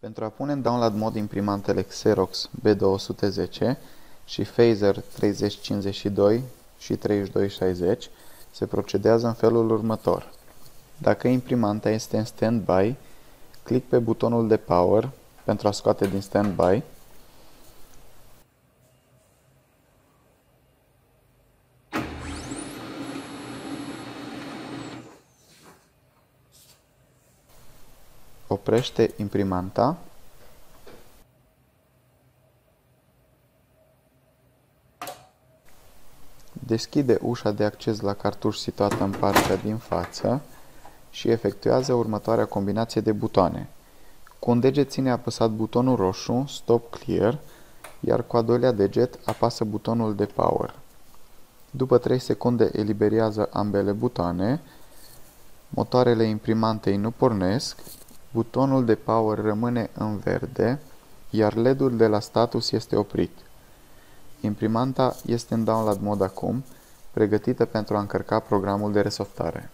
Pentru a pune în download mod imprimantele Xerox B210 și Phaser 3052 și 3260, se procedează în felul următor. Dacă imprimanta este în standby, clic pe butonul de Power pentru a scoate din standby. Oprește imprimanta. Deschide ușa de acces la cartuș situată în partea din față și efectuează următoarea combinație de butoane. Cu un deget ține apăsat butonul roșu, Stop Clear, iar cu a doilea deget apasă butonul de Power. După 3 secunde eliberează ambele butoane, motoarele imprimantei nu pornesc, butonul de Power rămâne în verde, iar LED-ul de la status este oprit. Imprimanta este în download mod acum, pregătită pentru a încărca programul de resoftare.